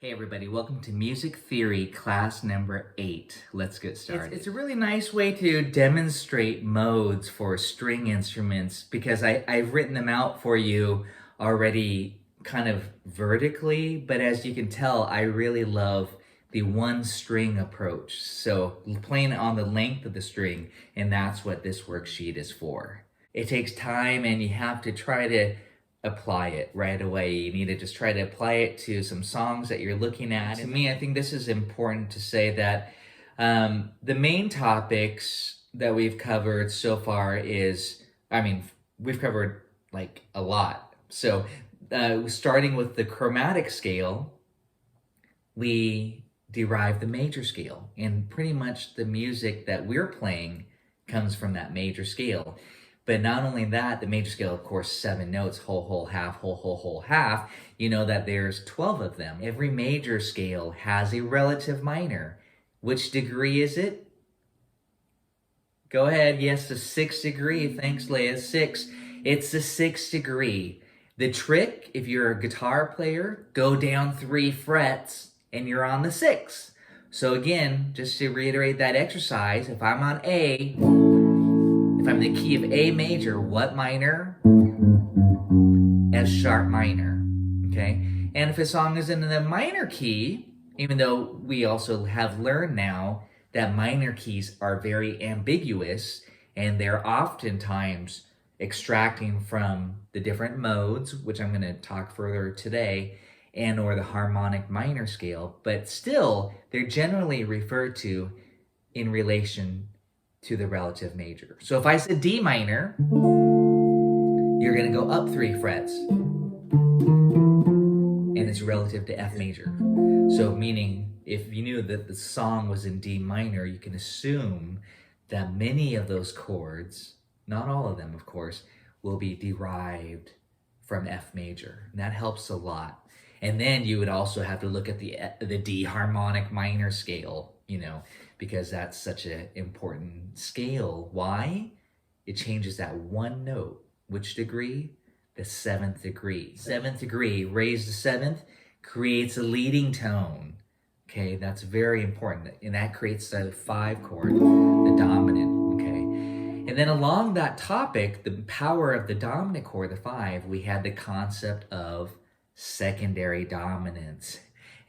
Hey everybody, welcome to Music Theory class number 8. Let's get started. It's a really nice way to demonstrate modes for string instruments because I've written them out for you already kind of vertically, but as you can tell, I really love the one string approach. So playing on the length of the string, and that's what this worksheet is for. It takes time and you have to try to apply it right away. You need to just try to apply it to some songs that you're looking at. To me, I think this is important to say that the main topics that we've covered so far we've covered like a lot. So starting with the chromatic scale, we derive the major scale, and pretty much the music that we're playing comes from that major scale. But not only that, the major scale, of course, 7 notes, whole, whole, half, whole, whole, whole, half. You know that there's 12 of them. Every major scale has a relative minor. Which degree is it? Go ahead. Yes, the 6th degree. Thanks, Leah. 6. It's the 6th degree. The trick, if you're a guitar player, go down 3 frets and you're on the 6th. So again, just to reiterate that exercise, if I'm on A, if I'm in the key of A major, what minor? F sharp minor, okay? And if a song is in the minor key, even though we also have learned now that minor keys are very ambiguous and they're oftentimes extracting from the different modes, which I'm gonna talk further today, and or the harmonic minor scale, but still, they're generally referred to in relation to the relative major. So if I said D minor, you're gonna go up 3 frets, and it's relative to F major. So meaning, if you knew that the song was in D minor, you can assume that many of those chords, not all of them of course, will be derived from F major. And that helps a lot. And then you would also have to look at the D harmonic minor scale, because that's such an important scale. Why? It changes that one note. Which degree? The 7th degree. 7th degree, raise the 7th, creates a leading tone. Okay, that's very important. And that creates the 5 chord, the dominant, okay? And then along that topic, the power of the dominant chord, the 5, we had the concept of secondary dominance.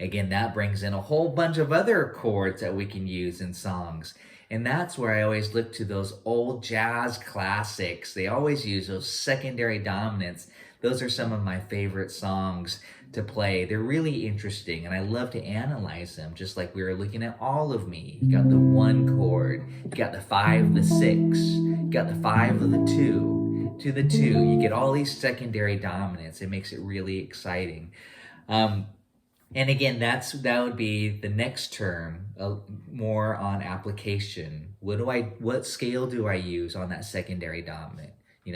Again, that brings in a whole bunch of other chords that we can use in songs. And that's where I always look to those old jazz classics. They always use those secondary dominants. Those are some of my favorite songs to play. They're really interesting, and I love to analyze them, just like we were looking at All of Me. You got the 1 chord, you got the 5, the 6, you got the 5 of the 2, to the 2. You get all these secondary dominants. It makes it really exciting. And again, that would be the next term, more on application. What scale do I use on that secondary dominant?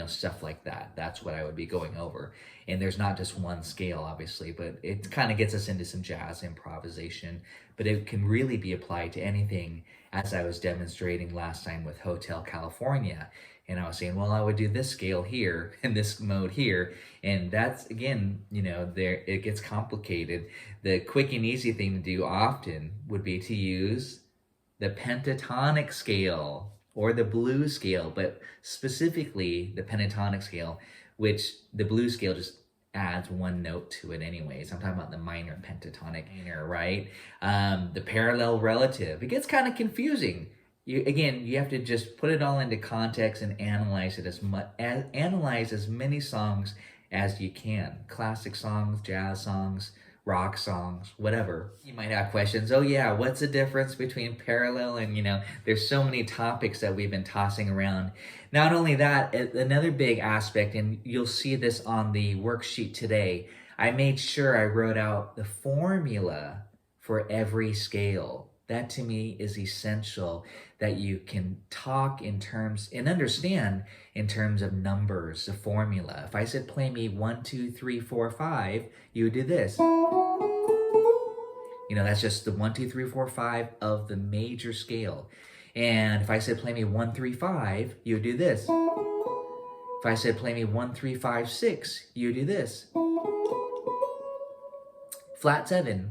Stuff like that. That's what I would be going over. And there's not just one scale, obviously, but it kind of gets us into some jazz improvisation. But it can really be applied to anything, as I was demonstrating last time with Hotel California. And I was saying, well, I would do this scale here and this mode here. And that's, again, it gets complicated. The quick and easy thing to do often would be to use the pentatonic scale or the blues scale, but specifically the pentatonic scale, which the blues scale just adds 1 note to it anyways. I'm talking about the minor pentatonic minor, right? The parallel relative. It gets kind of confusing. You have to just put it all into context and analyze it analyze as many songs as you can. Classic songs, jazz songs, rock songs, whatever. You might have questions. Oh yeah, what's the difference between parallel and, there's so many topics that we've been tossing around. Not only that, another big aspect, and you'll see this on the worksheet today, I made sure I wrote out the formula for every scale. That to me is essential, that you can talk in terms and understand in terms of numbers, the formula. If I said play me 1, 2, 3, 4, 5, you would do this. That's just the 1, 2, 3, 4, 5 of the major scale. And if I said play me 1, 3, 5, you would do this. If I said play me 1, 3, 5, 6, you would do this. Flat 7.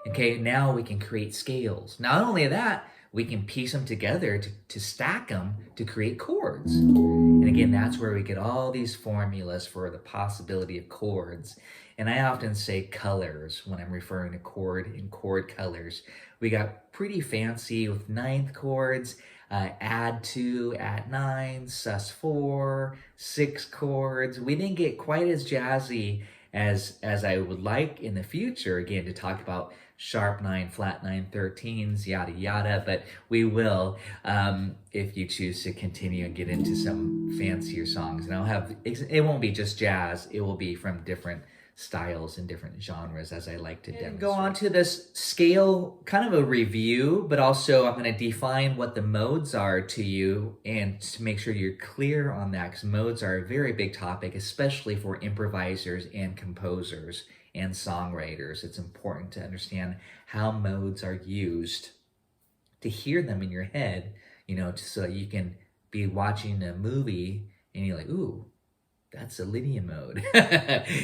Okay, now we can create scales. Not only that, we can piece them together to stack them to create chords. And again, that's where we get all these formulas for the possibility of chords. And I often say colors when I'm referring to chord and chord colors. We got pretty fancy with ninth chords, add 2, add 9, sus4, 6 chords. We didn't get quite as jazzy as I would like in the future, again, to talk about sharp 9, flat 9, 13s, yada yada, but we will if you choose to continue and get into some fancier songs. And it won't be just jazz, it will be from different styles and different genres, as I like to demonstrate. Go on to this scale, kind of a review, but also I'm going to define what the modes are to you and to make sure you're clear on that, because modes are a very big topic, especially for improvisers and composers and songwriters. It's important to understand how modes are used, to hear them in your head, so that you can be watching a movie and you're like, ooh, that's a Lydian mode.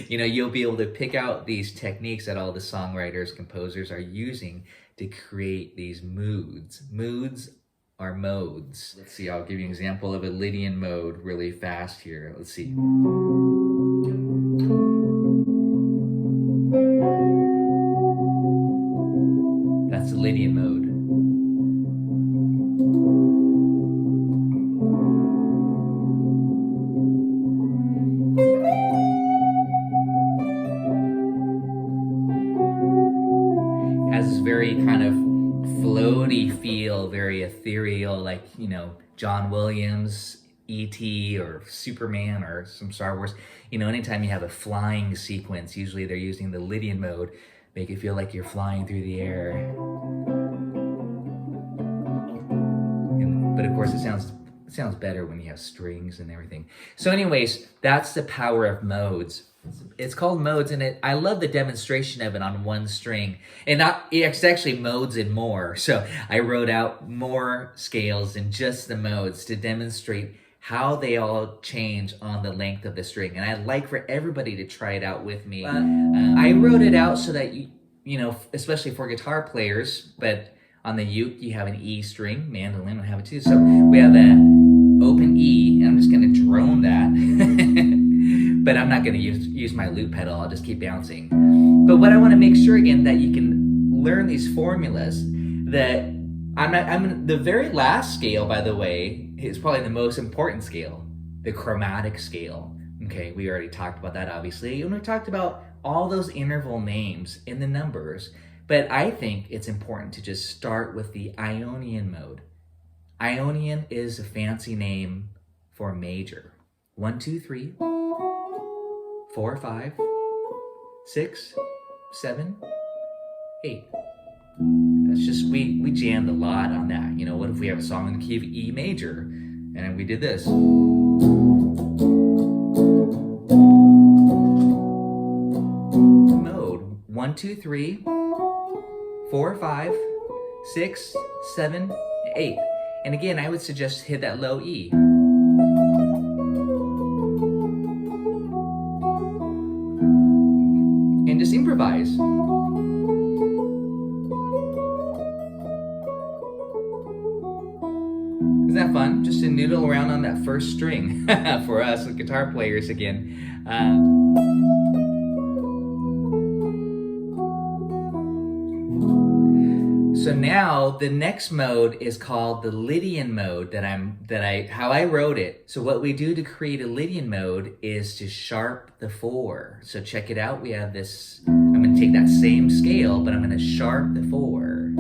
You'll be able to pick out these techniques that all the songwriters, composers are using to create these moods. Moods are modes. Let's see, I'll give you an example of a Lydian mode really fast here. Let's see. That's the Lydian mode. Has this very kind of floaty feel, very ethereal, like, John Williams, E.T. or Superman or some Star Wars. Anytime you have a flying sequence, usually they're using the Lydian mode, make it feel like you're flying through the air. But of course it sounds better when you have strings and everything. So anyways, that's the power of modes. It's called modes, and I love the demonstration of it on one string. And it's actually modes and more. So I wrote out more scales than just the modes to demonstrate how they all change on the length of the string. And I'd like for everybody to try it out with me. I wrote it out so that, especially for guitar players, but on the uke, you have an E string, mandolin will have it too. So we have an open E, and I'm just gonna drone that. But I'm not gonna use my loop pedal, I'll just keep bouncing. But what I wanna make sure again, that you can learn these formulas, that the very last scale, by the way, is probably the most important scale, the chromatic scale. Okay, we already talked about that, obviously, and we talked about all those interval names in the numbers, but I think it's important to just start with the Ionian mode. Ionian is a fancy name for major. 1, 2, 3, 4, 5, 6, 7, 8. That's just, we jammed a lot on that. What if we have a song in the key of E major and we did this? Mode 1, 2, 3, 4, 5, 6, 7, 8. And again, I would suggest hit that low E. And just improvise. Isn't that fun? Just to noodle around on that first string for us guitar players again. So now the next mode is called the Lydian mode how I wrote it. So what we do to create a Lydian mode is to sharp the 4. So check it out. We have this, I'm going to take that same scale, but I'm going to sharp the 4.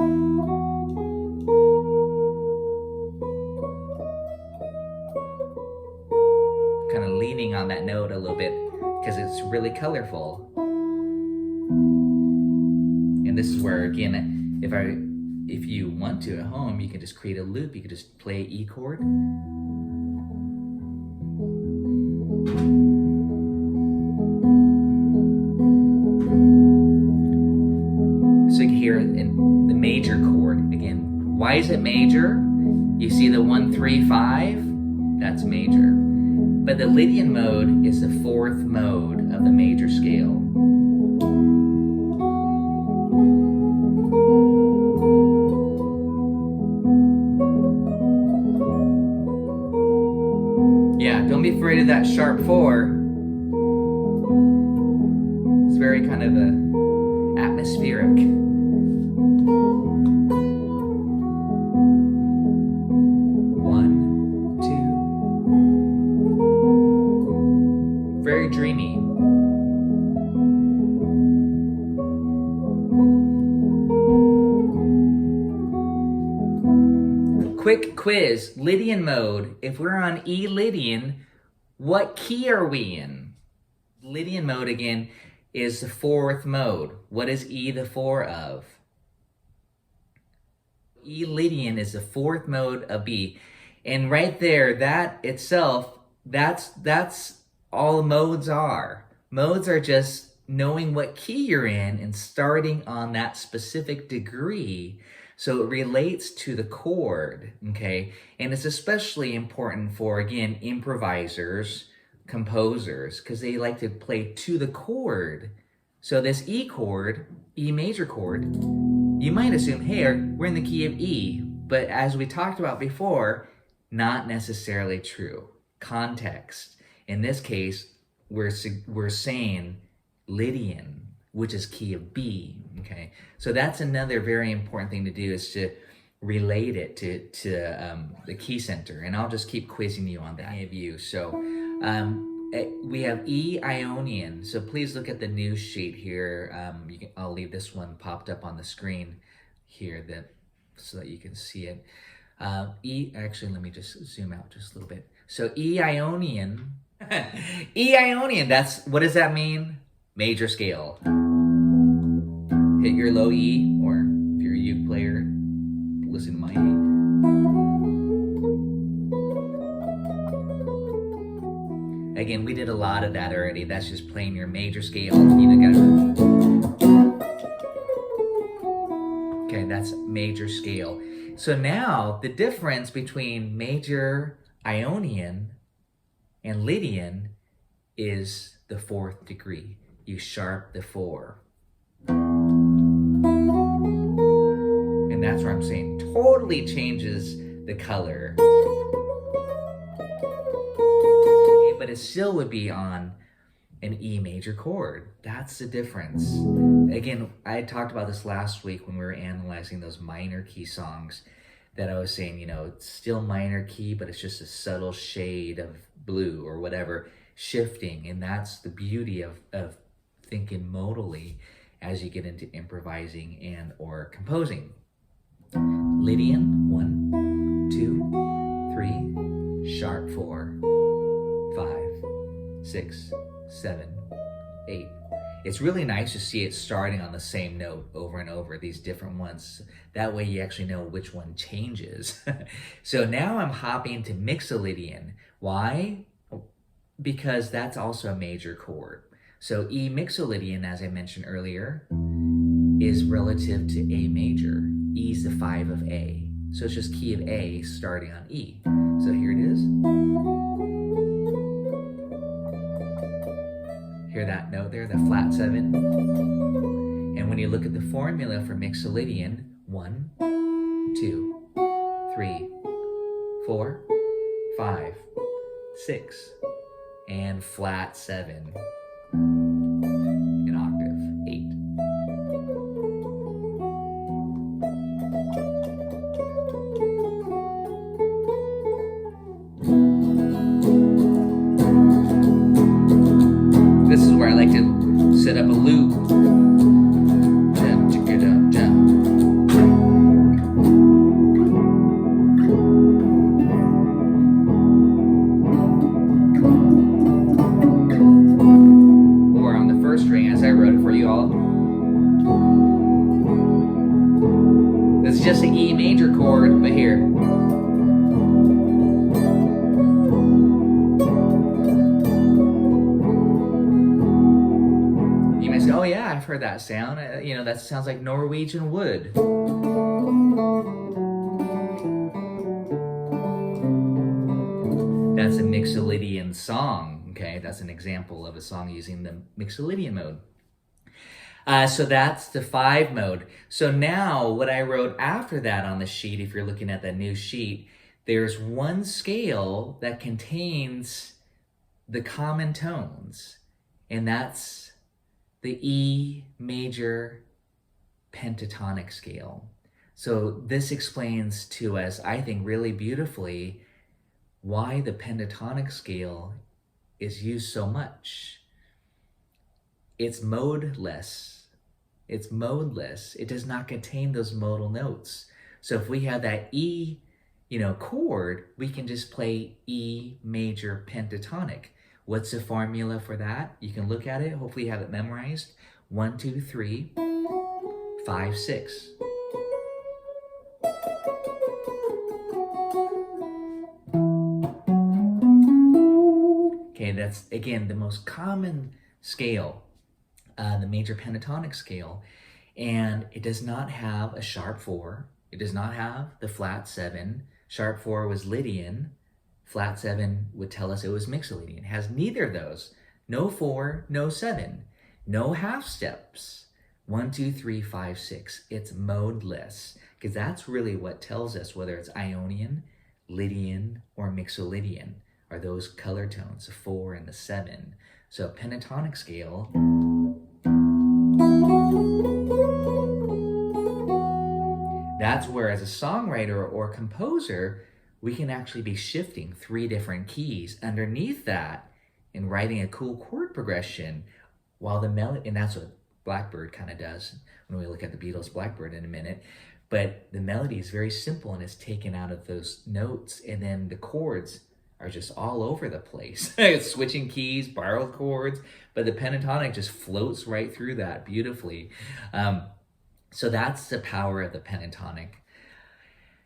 Kind of leaning on that note a little bit because it's really colorful. And this is where, again, if you want to at home, you can just create a loop. You can just play E chord. So you can hear it in the major chord. Again, why is it major? You see the 1, 3, 5? That's major. But the Lydian mode is the 4th mode of the major scale. Yeah, don't be afraid of that sharp 4. It's very kind of atmospheric. One, two. Very dreamy. Quick quiz, Lydian mode. If we're on E Lydian, what key are we in? Lydian mode again is the 4th mode. What is E the 4 of? E Lydian is the 4th mode of B. And right there, that itself, that's all modes are. Modes are just knowing what key you're in and starting on that specific degree. So it relates to the chord, okay? And it's especially important for, again, improvisers, composers, because they like to play to the chord. So this E chord, E major chord, you might assume, hey, we're in the key of E. But as we talked about before, not necessarily true. Context. In this case, we're saying Lydian, which is key of B, okay? So that's another very important thing to do, is to relate it to the key center. And I'll just keep quizzing you on that, any of you. So we have E Ionian. So please look at the news sheet here. I'll leave this one popped up on the screen here so that you can see it. Actually, let me just zoom out just a little bit. So E Ionian, E Ionian, what does that mean? Major scale. Hit your low E, or if you're a uke player, listen to my E. Again, we did a lot of that already. That's just playing your major scale. Okay, that's major scale. So now the difference between major Ionian and Lydian is the 4th degree. You sharp the 4. And that's where I'm saying totally changes the color. But it still would be on an E major chord. That's the difference. Again, I talked about this last week when we were analyzing those minor key songs, that I was saying, it's still minor key, but it's just a subtle shade of blue or whatever shifting. And that's the beauty of thinking modally as you get into improvising and or composing. Lydian, 1, 2, 3, sharp 4, 5, 6, 7, 8. It's really nice to see it starting on the same note over and over, these different ones. That way you actually know which one changes. So now I'm hopping to Mixolydian. Why? Because that's also a major chord. So E Mixolydian, as I mentioned earlier, is relative to A major. E is the 5 of A. So it's just key of A starting on E. So here it is. Hear that note there, the flat 7? And when you look at the formula for Mixolydian, 1, 2, 3, 4, 5, 6, and flat 7. An octave, 8. This is where I like to set up a loop. Or on the first string, as I wrote it for you all. This is just an E major chord, but here. Oh yeah, I've heard that sound. That sounds like Norwegian wood. That's a Mixolydian song, okay? That's an example of a song using the Mixolydian mode. So that's the 5 mode. So now what I wrote after that on the sheet, if you're looking at that new sheet, there's one scale that contains the common tones, and that's the E major pentatonic scale. So this explains to us, I think, really beautifully why the pentatonic scale is used so much. It's modeless. It's modeless. It does not contain those modal notes. So if we have that E, chord, we can just play E major pentatonic. What's the formula for that? You can look at it. Hopefully you have it memorized. 1, 2, 3, 5, 6. Okay, that's, again, the most common scale, the major pentatonic scale. And it does not have a sharp 4. It does not have the flat 7. Sharp 4 was Lydian. Flat 7 would tell us it was Mixolydian. It has neither of those. No 4, no 7. No half steps. 1, 2, 3, 5, 6. It's modeless, because that's really what tells us whether it's Ionian, Lydian, or Mixolydian, are those color tones, the 4 and the 7. So pentatonic scale, that's where, as a songwriter or composer, we can actually be shifting 3 different keys underneath that and writing a cool chord progression while the melody, and that's what Blackbird kind of does when we look at the Beatles' Blackbird in a minute. But the melody is very simple and it's taken out of those notes, and then the chords are just all over the place. Switching keys, borrowed chords, but the pentatonic just floats right through that beautifully. So that's the power of the pentatonic.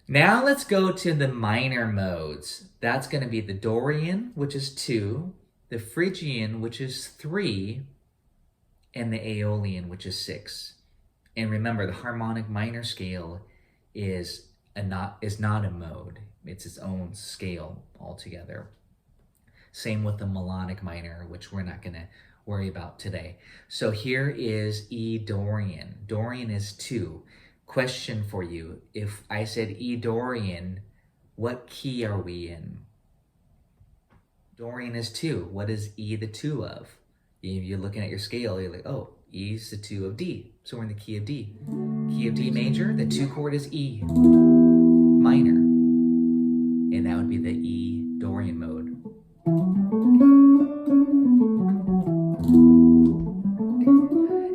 Now let's go to the minor modes. That's going to be the Dorian, which is 2, the Phrygian, which is 3, and the Aeolian, which is 6. And remember, the harmonic minor scale is not a mode. It's its own scale altogether. Same with the melodic minor, which we're not going to worry about today. So here is E Dorian. Dorian is 2. Question for you. If I said E Dorian, what key are we in? Dorian is 2. What is E the 2 of? If you're looking at your scale, you're like, oh, E's the 2 of D. So we're in the key of D. Key of D major, the 2 chord is E minor. And that would be the E Dorian mode.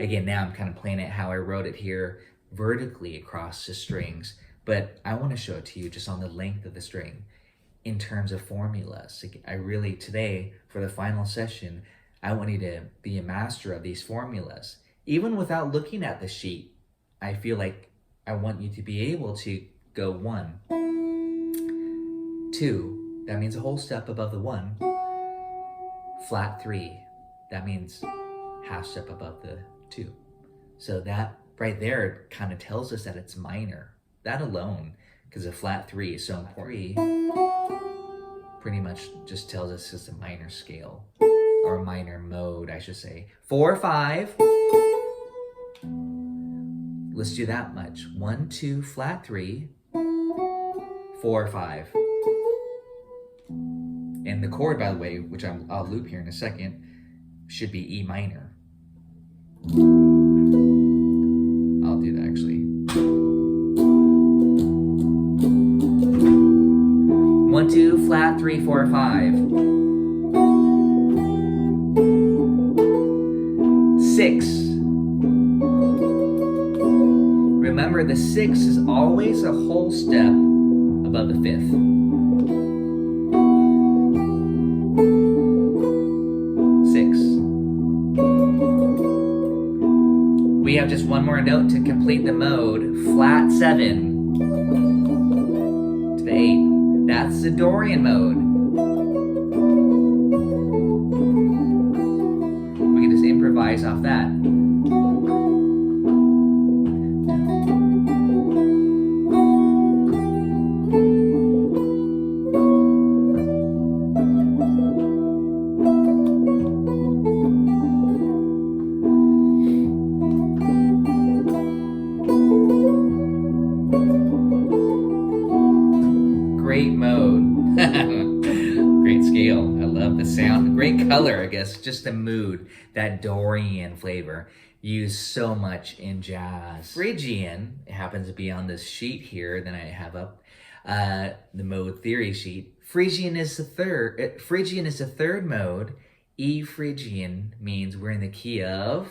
Again, now I'm kind of playing it how I wrote it here, vertically across the strings, but I want to show it to you just on the length of the string in terms of formulas. I really, today, for the final session, I want you to be a master of these formulas. Even without looking at the sheet, I feel like I want you to be able to go 1, 2, that means a whole step above the 1, flat 3, that means half step above the 2. So that right there kind of tells us that it's minor. That alone, because a flat 3 is so important, pretty much just tells us it's a minor scale, or a minor mode, I should say. 4, 5. Let's do that much. 1, 2, flat 3, 4, 5. And the chord, by the way, which I'll loop here in a second, should be E minor. I'll do that actually. 1, 2, flat 3, 4, 5. 6. Remember, the 6 is always a whole step above the 5th. 6. We have just one more note to complete the mode. Flat 7 to the 8. That's the Dorian mode. We can just improvise off that. Great mode. the sound, great color, I guess, just the mood, that Dorian flavor used so much in jazz. Phrygian happens to be on this sheet here that I have up, the mode theory sheet. Phrygian is the third mode. E Phrygian means we're in the key of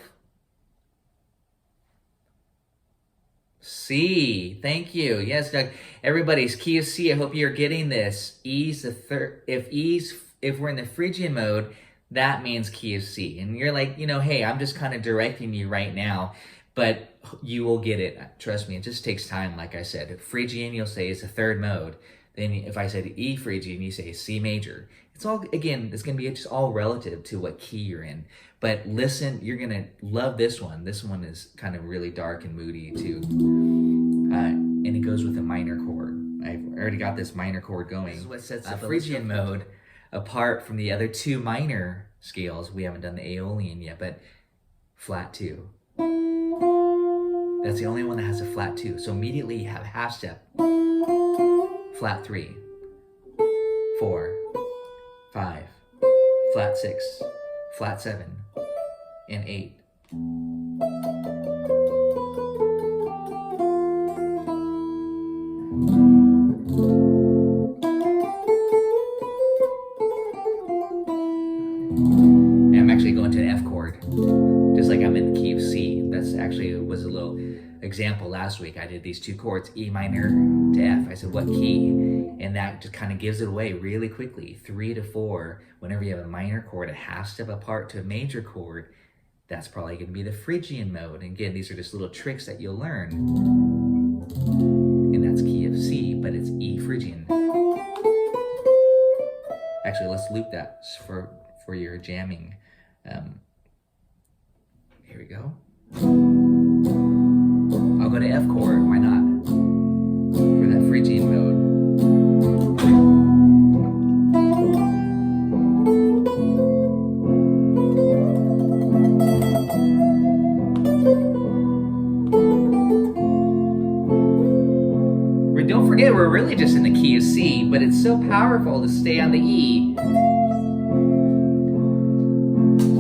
C. Thank you. Yes, Doug. Everybody's key of C. I hope you're getting this. E's the third. If we're in the Phrygian mode, that means key of C. And you're like, hey, I'm just kind of directing you right now, but you will get it. Trust me, it just takes time. Like I said, Phrygian, you'll say is the third mode. Then if I said E Phrygian, you say C major. It's all, again, it's going to be just all relative to what key you're in. But listen, you're going to love this one. This one is kind of really dark and moody too. And it goes with a minor chord. I've already got this minor chord going. This is what sets the Phrygian mode apart from the other two minor scales. We haven't done the Aeolian yet, but flat 2. That's the only one that has a flat 2. So immediately you have half step. Flat 3, 4, 5, flat 6, flat 7, and 8. And I'm actually going to an F chord, just like I'm in the key of C. That's actually was a little example last week. I did these 2 chords, E minor to F. I said, what key? And that just kind of gives it away really quickly. 3 to 4, whenever you have a minor chord a half step apart to a major chord, that's probably going to be the Phrygian mode. And again, these are just little tricks that you'll learn. And that's key of C, but it's E Phrygian. Actually, let's loop that for your jamming. Here we go. I'll go to F chord, why not? For that Phrygian mode. But don't forget, we're really just in the key of C, but it's so powerful to stay on the E.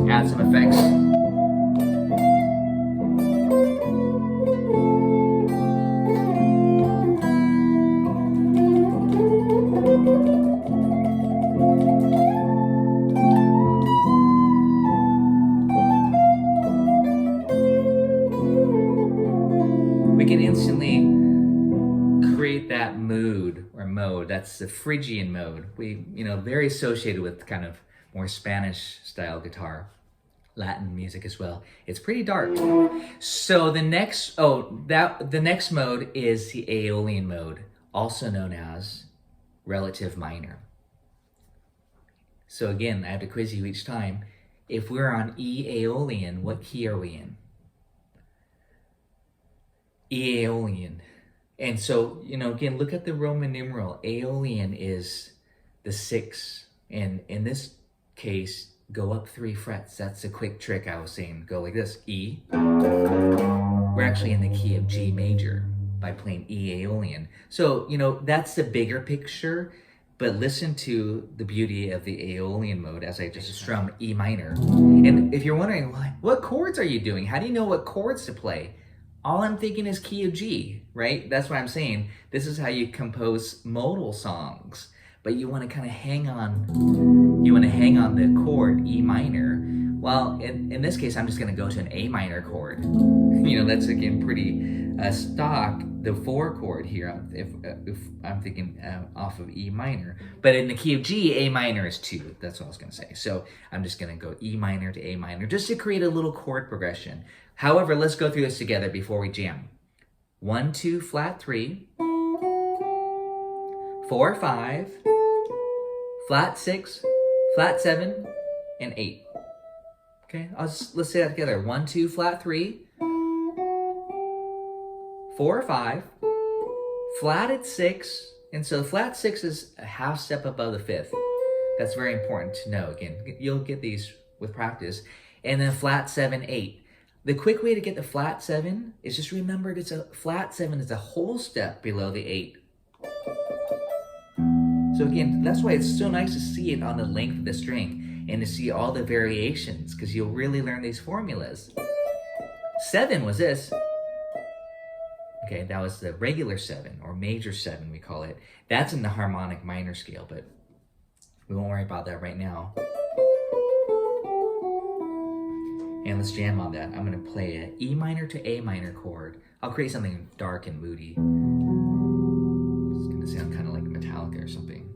Add some effects. We can instantly create that mood or mode. That's the Phrygian mode. We, very associated with kind of more Spanish style guitar, Latin music as well. It's pretty dark. So the next mode is the Aeolian mode, also known as relative minor. So again, I have to quiz you each time. If we're on E Aeolian, what key are we in? E Aeolian. And so, again, look at the Roman numeral. Aeolian is the 6. And in this case, go up 3 frets. That's a quick trick I was saying. Go like this, E. We're actually in the key of G major by playing E Aeolian. So, that's the bigger picture, but listen to the beauty of the Aeolian mode as I just strum E minor. And if you're wondering, what chords are you doing? How do you know what chords to play? All I'm thinking is key of G, right? That's what I'm saying. This is how you compose modal songs. But you want to kind of hang on the chord E minor. Well, in this case, I'm just going to go to an A minor chord. That's again pretty stock, the 4 chord here, if I'm thinking off of E minor. But in the key of G, A minor is 2. That's what I was going to say. So I'm just going to go E minor to A minor just to create a little chord progression. However, let's go through this together before we jam. 1, 2, flat 3, 4, 5, flat 6, flat 7, and 8. Okay, let's say that together. 1, 2, flat 3, 4, 5, flatted 6, and so flat 6 is a half step above the 5th. That's very important to know. Again, you'll get these with practice. And then flat 7, 8. The quick way to get the flat 7 is just remember flat 7 is a whole step below the 8. So So again, that's why it's so nice to see it on the length of the string and to see all the variations, because you'll really learn these formulas. 7 was this. Okay, that was the regular 7, or major 7 we call it. That's in the harmonic minor scale, but we won't worry about that right now. And let's jam on that. I'm gonna play an E minor to A minor chord. I'll create something dark and moody. It's gonna sound kind of like Metallica or something.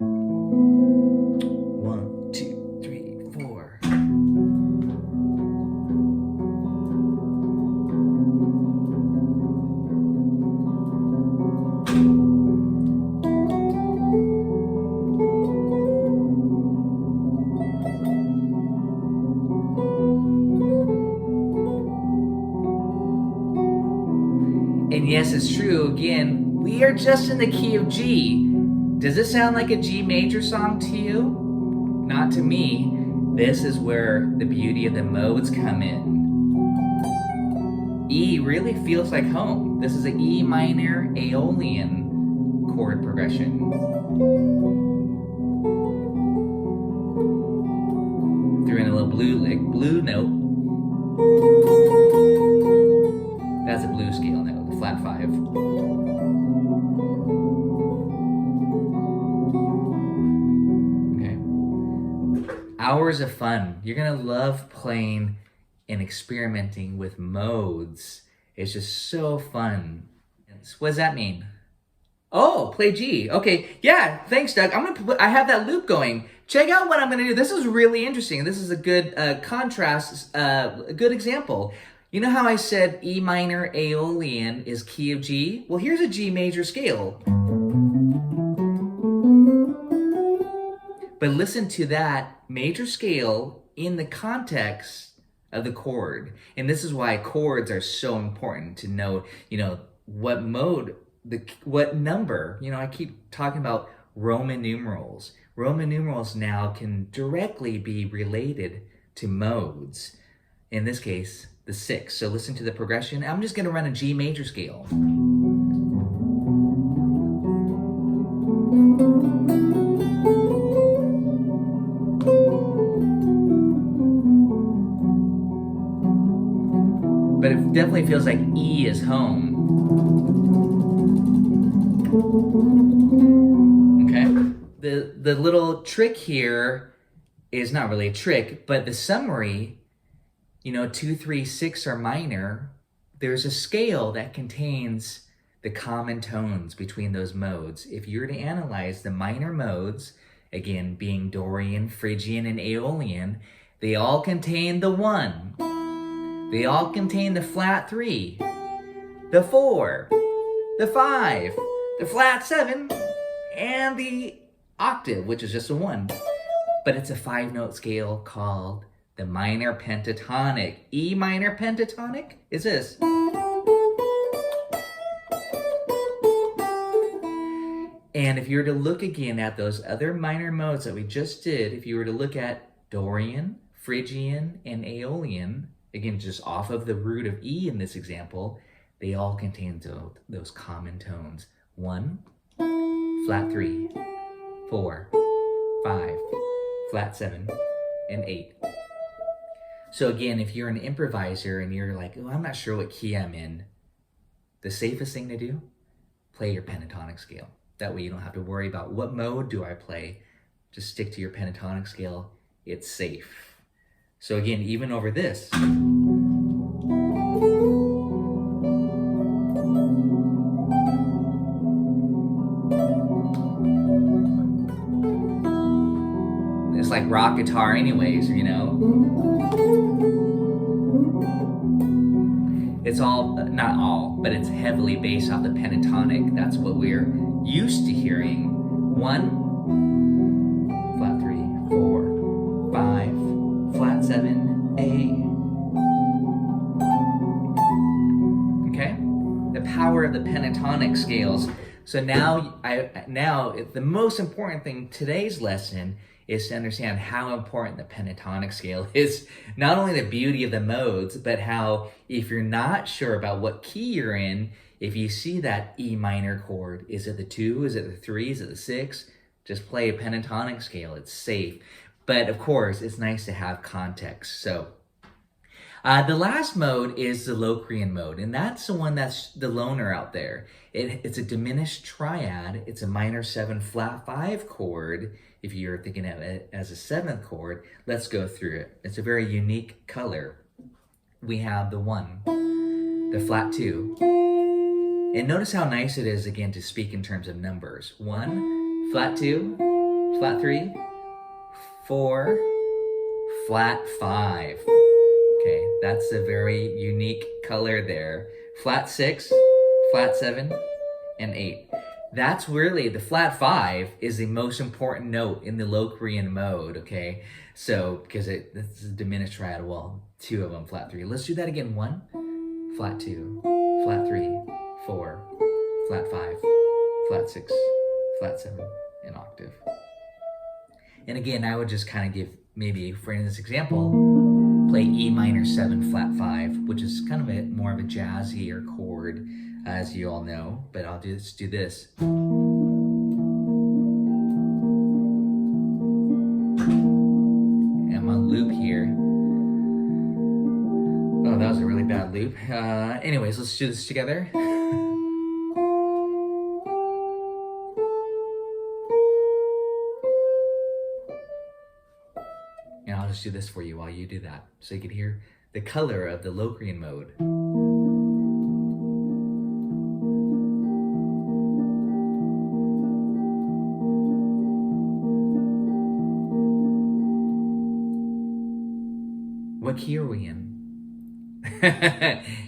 1, 2, 3, 4. And yes, it's true, again, we are just in the key of G. Does this sound like a G major song to you? Not to me. This is where the beauty of the modes come in. E really feels like home. This is an E minor Aeolian chord progression. Threw in a little blue note. That's a blue scale note, the flat 5. Okay. Hours of fun. You're gonna love playing and experimenting with modes. It's just so fun. What does that mean? Oh, play G. Okay, yeah, thanks, Doug. I have that loop going. Check out what I'm gonna do. This is really interesting. This is a good contrast, a good example. You know how I said E minor Aeolian is key of G? Well, here's a G major scale. But listen to that major scale in the context of the chord. And this is why chords are so important to know, what mode, what number. I keep talking about Roman numerals. Roman numerals now can directly be related to modes. In this case, the 6. So listen to the progression. I'm just gonna run a G major scale. But it definitely feels like E is home. Okay? The little trick here is not really a trick, but the summary, 2, 3, 6 are minor. There's a scale that contains the common tones between those modes. If you were to analyze the minor modes, again, being Dorian, Phrygian, and Aeolian, they all contain the 1. They all contain the flat 3, the 4, the 5, the flat 7, and the octave, which is just a 1. But it's a 5-note scale called the minor pentatonic. E minor pentatonic is this. And if you were to look again at those other minor modes that we just did, if you were to look at Dorian, Phrygian, and Aeolian, again, just off of the root of E in this example, they all contain those common tones. 1, flat 3, 4, 5, flat 7, and 8. So again, if you're an improviser and you're like, I'm not sure what key I'm in, the safest thing to do, play your pentatonic scale. That way you don't have to worry about what mode do I play. Just stick to your pentatonic scale. It's safe. So again, even over this. It's like rock guitar anyways, It's all, not all, but it's heavily based off the pentatonic. That's what we're used to hearing. 1, flat 3, 4, 5, flat 7, A. Okay? The power of the pentatonic scales. So now the most important thing today's lesson is to understand how important the pentatonic scale is. Not only the beauty of the modes, but how if you're not sure about what key you're in, if you see that E minor chord, is it the 2, is it the 3, is it the 6? Just play a pentatonic scale. It's safe. But of course, it's nice to have context. So the last mode is the Locrian mode, and that's the one that's the loner out there. It's a diminished triad. It's a minor 7 flat 5 chord. If you're thinking of it as a 7th chord, let's go through it. It's a very unique color. We have the 1, the flat 2, and notice how nice it is again to speak in terms of numbers. 1, flat 2, flat 3, 4, flat 5. Okay, that's a very unique color there. Flat 6, flat 7, and 8. That's really, the flat 5 is the most important note in the Locrian mode, okay? So, because it's a diminished triad, well, 2 of them, flat 3. Let's do that again. 1, flat 2, flat 3, 4, flat 5, flat 6, flat 7, and octave. And again, I would just kind of give, maybe for this example, play E minor 7 flat 5, which is kind of more of a jazzier chord, as you all know, but I'll just do this. I'm on loop here. Oh, that was a really bad loop. Anyways, let's do this together. And I'll just do this for you while you do that, so you can hear the color of the Locrian mode. What key are we in?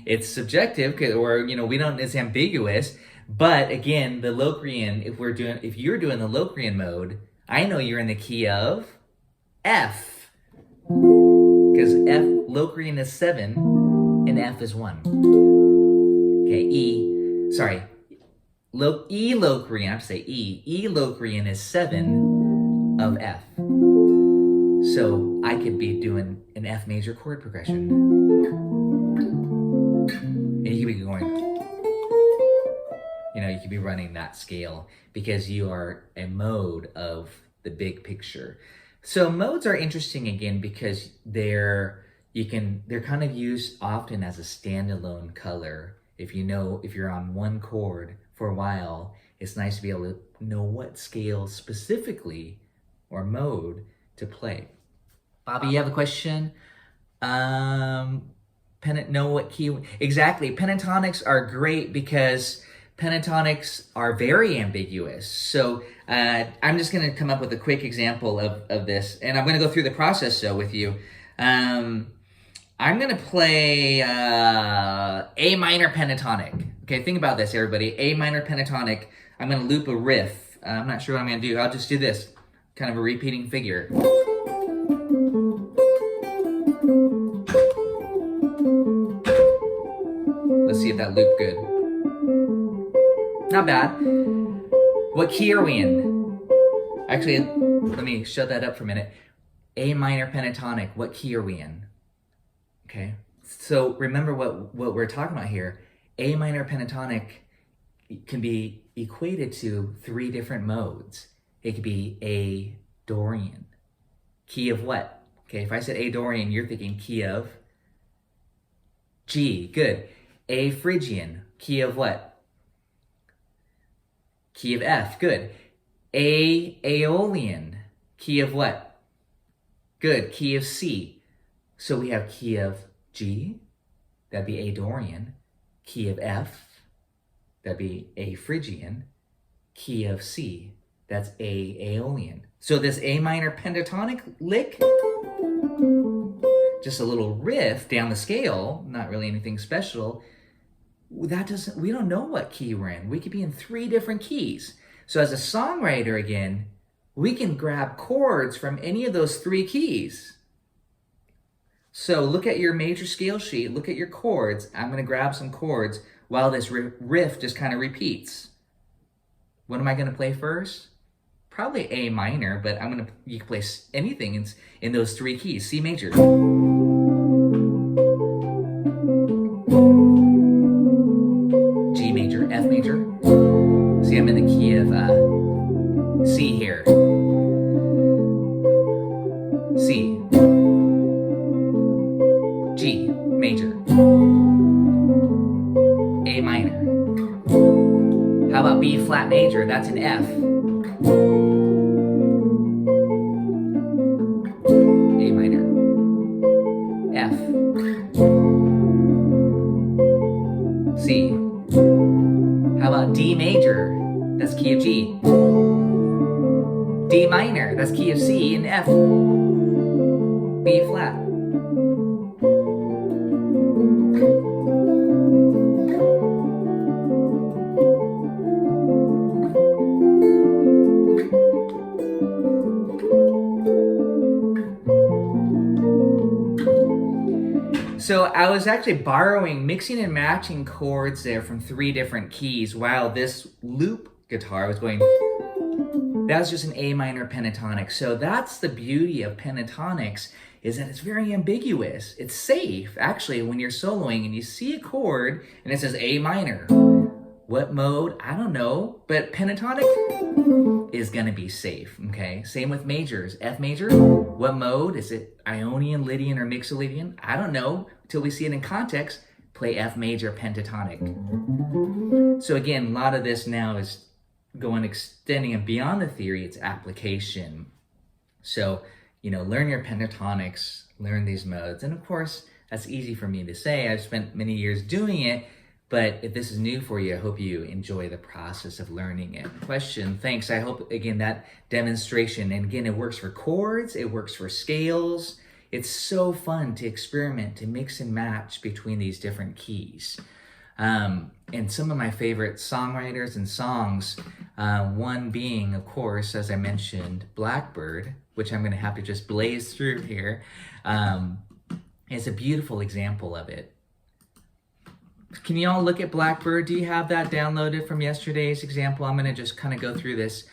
It's subjective, or we don't. It's ambiguous. But again, the Locrian. If you're doing the Locrian mode, I know you're in the key of F, because F Locrian is 7 and F is 1. Okay, E Locrian. I have to say E Locrian is 7 of F. So I could be doing an F major chord progression. And you could be going, you could be running that scale because you are a mode of the big picture. So modes are interesting again because they're kind of used often as a standalone color. If you're on one chord for a while, it's nice to be able to know what scale specifically or mode to play. Bobby, you have a question? Know what key? Exactly. Pentatonics are great because pentatonics are very ambiguous. So I'm just going to come up with a quick example of this, and I'm going to go through the process with you. I'm going to play A minor pentatonic. Okay, think about this, everybody. A minor pentatonic. I'm going to loop a riff. I'm not sure what I'm going to do. I'll just do this, kind of a repeating figure. Let's see if that looped good. Not bad. What key are we in? Actually, let me shut that up for a minute. A minor pentatonic, what key are we in? Okay, so remember what we're talking about here. A minor pentatonic can be equated to 3 different modes. It could be A Dorian. Key of what? Okay, if I said A Dorian, you're thinking key of G. Good. A Phrygian. Key of what? Key of F. Good. A Aeolian. Key of what? Good. Key of C. So we have key of G. That'd be A Dorian. Key of F. That'd be A Phrygian. Key of C. That's A Aeolian. So this A minor pentatonic lick, just a little riff down the scale, not really anything special. We don't know what key we're in. We could be in 3 different keys. So as a songwriter, again, we can grab chords from any of those 3 keys. So look at your major scale sheet, look at your chords. I'm going to grab some chords while this riff just kind of repeats. What am I going to play first? Probably A minor, but you can play anything in those 3 keys. C major. G major, F major. See, I'm in the key of C here. major, that's an F. A minor, F, C. How about D major? That's key of G. D minor, that's key of C, and F. B flat. So I was actually mixing and matching chords there from 3 different keys, while this loop guitar was going, that was just an A minor pentatonic. So that's the beauty of pentatonics, is that it's very ambiguous. It's safe, actually, when you're soloing and you see a chord and it says A minor. What mode? I don't know, but pentatonic is gonna be safe, okay? Same with majors. F major, what mode? Is it Ionian, Lydian, or Mixolydian? I don't know, till we see it in context. Play F major pentatonic. So again, a lot of this now is extending and beyond the theory, it's application. So, learn your pentatonics, learn these modes. And of course, that's easy for me to say. I've spent many years doing it, but if this is new for you, I hope you enjoy the process of learning it. Question, thanks. I hope, again, that demonstration, and again, it works for chords, it works for scales. It's so fun to experiment, to mix and match between these different keys. And some of my favorite songwriters and songs, one being, of course, as I mentioned, Blackbird, which I'm gonna have to just blaze through here, is a beautiful example of it. Can you all look at Blackbird? Do you have that downloaded from yesterday's example? I'm gonna just kind of go through this,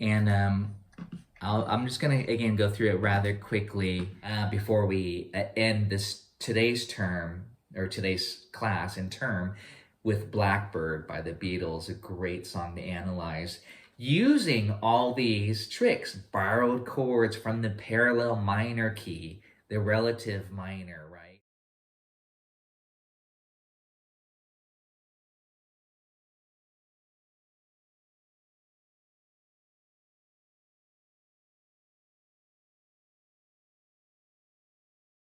and I'm just gonna, again, go through it rather quickly before we end today's term, or today's class and term, with Blackbird by the Beatles, a great song to analyze. Using all these tricks, borrowed chords from the parallel minor key, the relative minor, right?